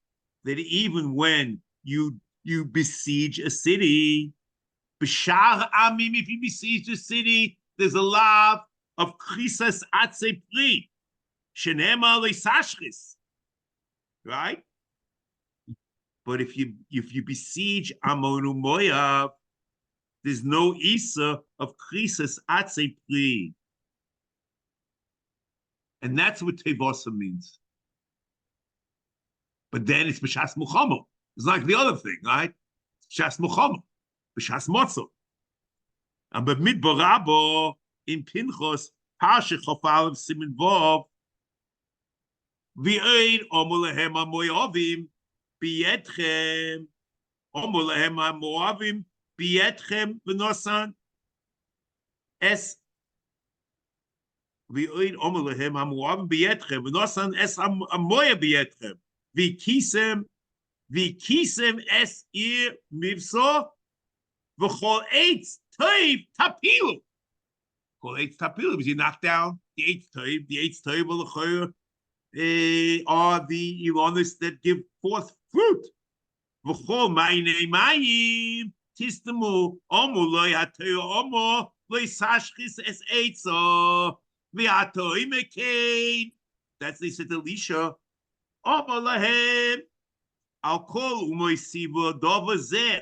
S1: that even when you besiege a city, b'shar amim, if you besiege a city, there's a law of chisas atze pri, shenema le'sashchis, right? But if you besiege Amon u'Moav, there's no Isa of Chisas Atze Pri. And that's what Tevasa means. But then it's B'Shas Milchama. It's like the other thing, right? B'Shas Milchama, B'Shas Motzo. And B'Midbar Rabbo in Pinchos, Parsha Chofal Simin Vov, V'Eid Omer Lehem HaMoavim B'Yedchem, Omer Lehem HaMoavim B'Yedchem V'Nosan Es V'Oid Omer Lehem HaMoavim B'Yedchem V'Nosan Es HaMoya B'Yedchem V'Kisem Es Ir Mivso V'Chol Eitz Toiv Tapilu. Chol Eitz Tapilu because you knock down the Eitz Toiv. The Eitz Toiv are the Ilonis that give forth fruit. V'Chol Ma'inei Mayim Tistemu Omo Loi Hatoyo Omo Loi Sashchis Es Eitzo V'Hatoi Mekein. That's they said to Elisha. Omo Lahem Al Kol Umoisiva Dova Zeh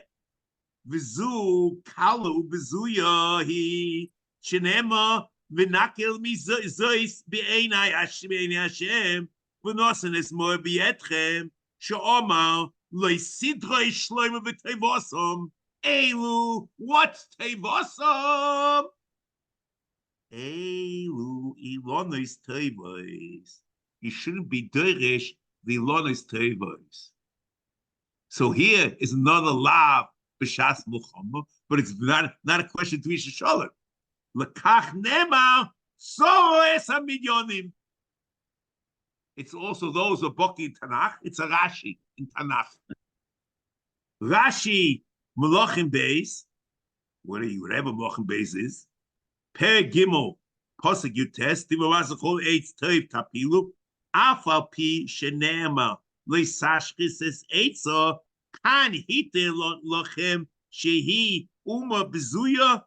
S1: V'Zu Kalu V'Zuya Hi Shenema V'Nakel Mizois B'Einai Hashem ונוסן es more ביetchem, שאומר, לא יסידרוי שלוימה ותיבוסום, אלו, what's תיבוסום? אלו, אילונוס תיבוס. You shouldn't be derish the Ilonus Tevos. So here is another law b'shas Muhammad, but it's not a question to Isha Shalom. Lekach nema soes hamidyonim. It's also those of Boki in Tanakh. It's a Rashi in Tanakh. Rashi Melachim Beis, whatever Melachim Beis is, Per Gimel Pasuk Yutes Dimavazachol Eitz Tev Tapilu. Afal pi shenema le'sashchis es eitza kan hite lochem shehi uma bezuya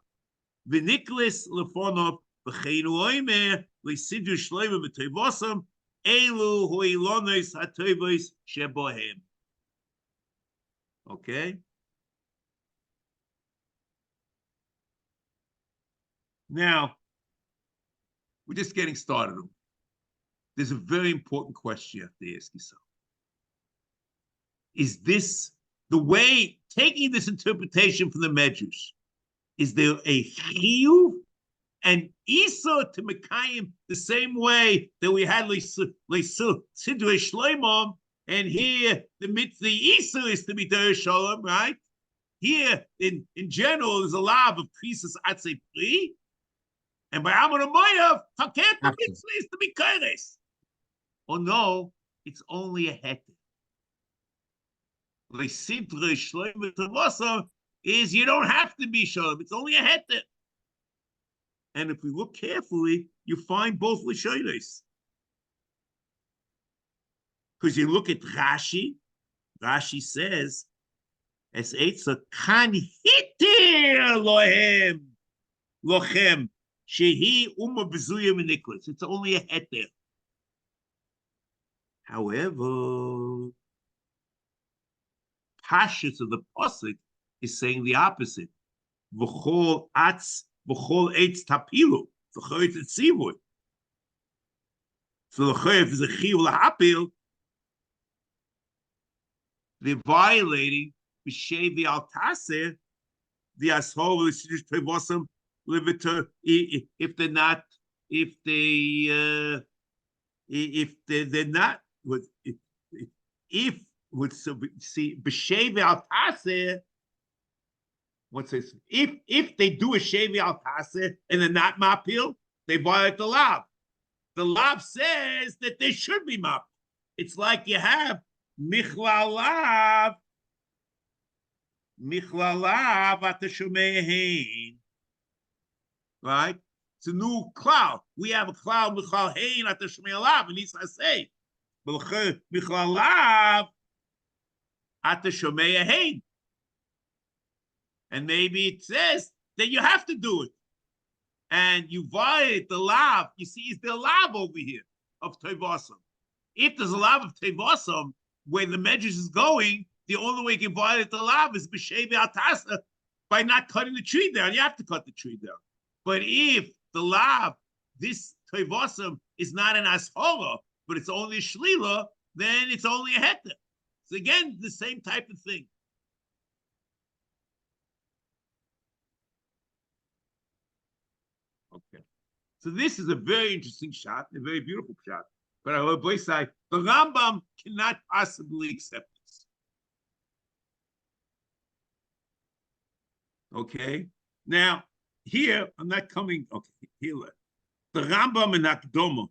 S1: v'niklis lefonov v'cheinu oimer le'sidru shleima v'tevosam elu ho'ilonos ha'tevos shebohem. Okay? Now, we're just getting started. There's a very important question you have to ask yourself. Is this the way, taking this interpretation from the Medrash, is there a chiyuv and Isa to Mekayim the same way that we had Sidrei Shloimon, and here the Isa is to be Der Shalom, right? Here, in general, there's a law of Krisis Atzei Pri, and by Amon Amoyav, Haket Mitzvah is to be Keres. Oh no, it's only a heter. Lesidre shloim v'tavosam is you don't have to be shalom. It's only a heter. And if we look carefully, you find both lishonos. Because you look at Rashi. Rashi says, "Es eitza kan hitir lohem lochem shehi uma bezuya v'niklis." It's only a heter. However, Pashas of the Pasuk is saying the opposite. V'chol eitz tapilu. V'chol eitz tzivui. So if is a chiyuv lahapil, they're violating b'shevi al taser the ashol v'sidish tevosam liviter if they're not if would see b'shevi al taser, what's this? If they do a shevi al taser and they're not mapil, they violate the lav. The lav says that they should be mapil. It's like you have michlalav at the shomein, right? It's a new cloud. We have a cloud michlal hein at the shomein and he's say. Michlalav at the Shomea Hein. And maybe it says that you have to do it. And you violate the lav. You see, is there a lav over here of Tevosam? If there's a lav of Tevosam where the Medrash is going, the only way you can violate the lav is b'shevi atasa, by not cutting the tree down. You have to cut the tree down. But if the lav, this Tevosam, is not an ashola, but it's only a shlila, then it's only a heter. So again, the same type of thing. Okay. So this is a very interesting shot, a very beautiful shot. But I will both say the Rambam cannot possibly accept this. Okay. Now, here, I'm not coming, okay, here. The Rambam in Akdoma,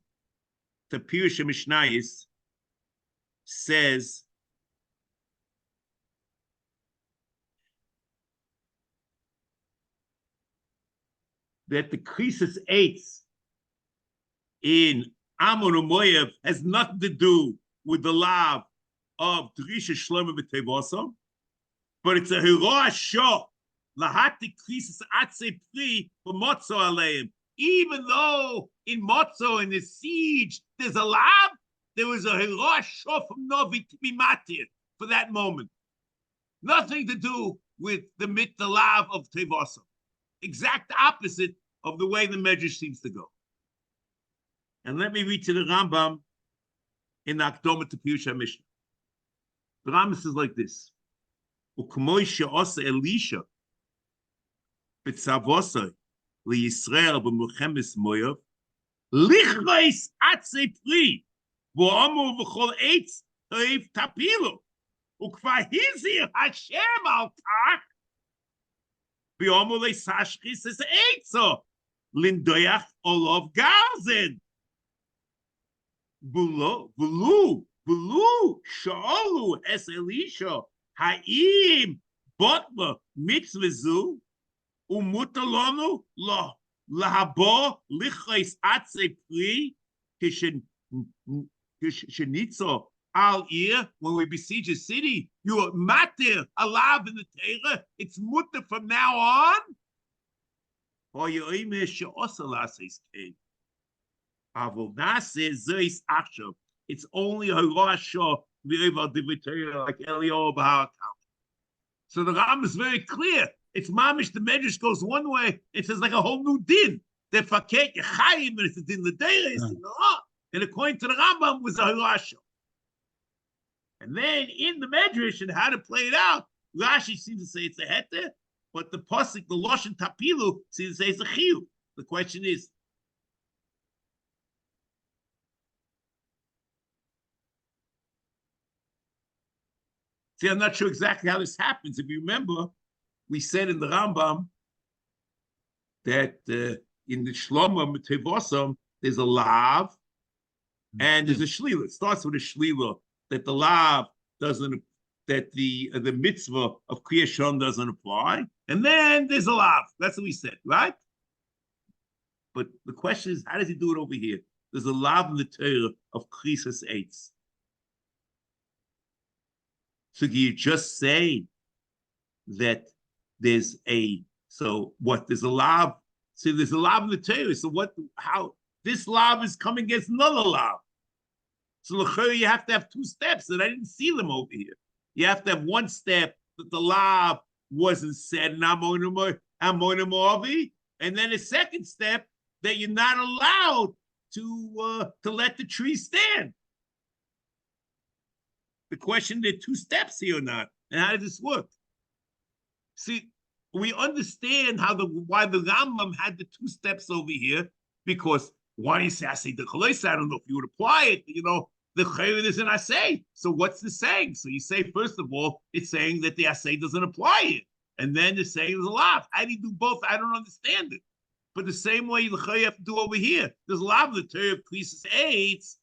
S1: the Pirush Mishnayis, says that the Krisis Eitz in Amon Umoyev has nothing to do with the law of Drisha Shlomo B'Tevosam, but it's a Hiroah Shah, Lahati Krisis Atze Pri for Motzo Aleim. Even though in Motzo, in the siege, there's a law, there was a Hiroah Shah from Novi to be matir for that moment. Nothing to do with the law of Tevosam. Exact opposite of the way the Medrash seems to go. And let me read to the Rambam in the Akdoma to Pirush HaMishnah. The Rambam says like this: "Ukmoi she'osa Elisha b'tzavosai liYisrael b'milchemes Moav lichreis atzei pri v'omer v'chol eitz toiv tapilu ukvar hizir Hashem al kach v'omer le'sashchis es eitzo lindoyach olov garzen v'lu sha'olu es Elisha ha'im botla mitzvah umutalonu lo lahabo lichreis atzei pri kishenitzo al ir. When we besiege a city, you are matir alav in the Torah. It's mutter from now on. Or you oimer she'osa laseis kein. Avol nase zeis achshav. It's only a horasha v'eval divrei Torah like Eliyahu b'Har. So the Rambam is very clear. It's mamish. The Medrash goes one way. It says like a whole new din. The faket yechayim, and it's a din l'deira, it's in the law. And according to the Rambam, was a horasha. And then in the Medrash and how to play it out, Rashi seems to say it's a heter, but the pasuk, the loshen tapilu, seems to say it's a chiyuv. The question is, see, I'm not sure exactly how this happens. If you remember, we said in the Rambam that in the Shlom Tevosam, there's a lav and there's a shlila. It starts with a shlila that the lav doesn't, that the mitzvah of Kriyas Shalom doesn't apply. And then there's a lav. That's what we said, right? But the question is, how does he do it over here? There's a lav in the Torah of Kriyas Eitz. So do you just say that there's a, so what, there's a lav, so there's a lav in the Torah, so what, how, this lav is coming against another lav. So you have to have two steps, and I didn't see them over here. You have to have one step that the lav wasn't said, and then a second step that you're not allowed to let the tree stand. The question, there are two steps here or not, and how does this work? See, we understand why the Rambam had the two steps over here, because why do you say asay the chalais? I don't know if you would apply it, the chayre is an asay. So what's the saying? So you say, first of all, it's saying that the asay doesn't apply it. And then the saying is a lav. How do you do both? I don't understand it. But the same way the chayre have to do over here. There's a lav, the Torah of Krisis Eitz,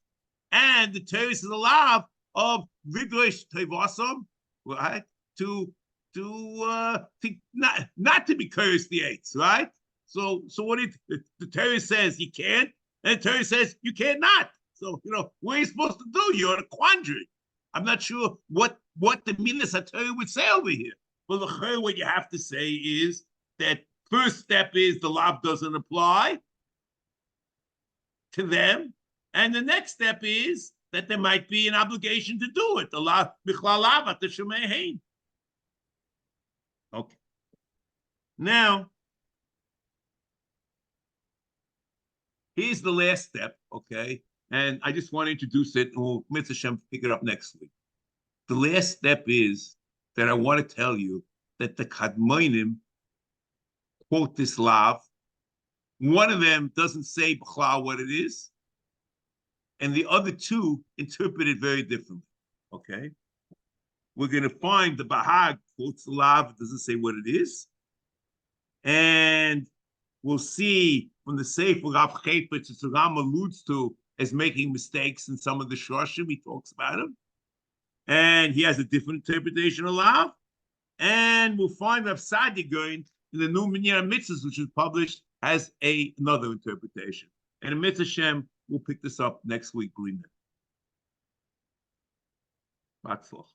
S1: and the Torah is a lav of Vidrosh Tevosam, right? To not to be cursed the eights, right? So what the Torah says you can't, and the Torah says you cannot. So what are you supposed to do? You're in a quandary. I'm not sure what the Minas Torah would say over here. Well, what you have to say is that first step is the lav doesn't apply to them, and the next step is that there might be an obligation to do it. The lav bichlal lav at the shemei hein. Okay. Now, here's the last step, okay? And I just want to introduce it, and we'll, Mitzvah Shem, pick it up next week. The last step is that I want to tell you that the Kadmonim quote this lav. One of them doesn't say b'chlal what it is, and the other two interpret it very differently, okay? We're going to find the Bahag quotes the lav, it doesn't say what it is. And we'll see from the Sefer Rav Chayfetz, which the Ram alludes to as making mistakes in some of the Shoshim, he talks about him. And he has a different interpretation of lav. And we'll find Rav Sadi going in the new Minyan Mitzvahs, which was published, has another interpretation. And in Mitzvah Shem, we'll pick this up next week. Batzlach.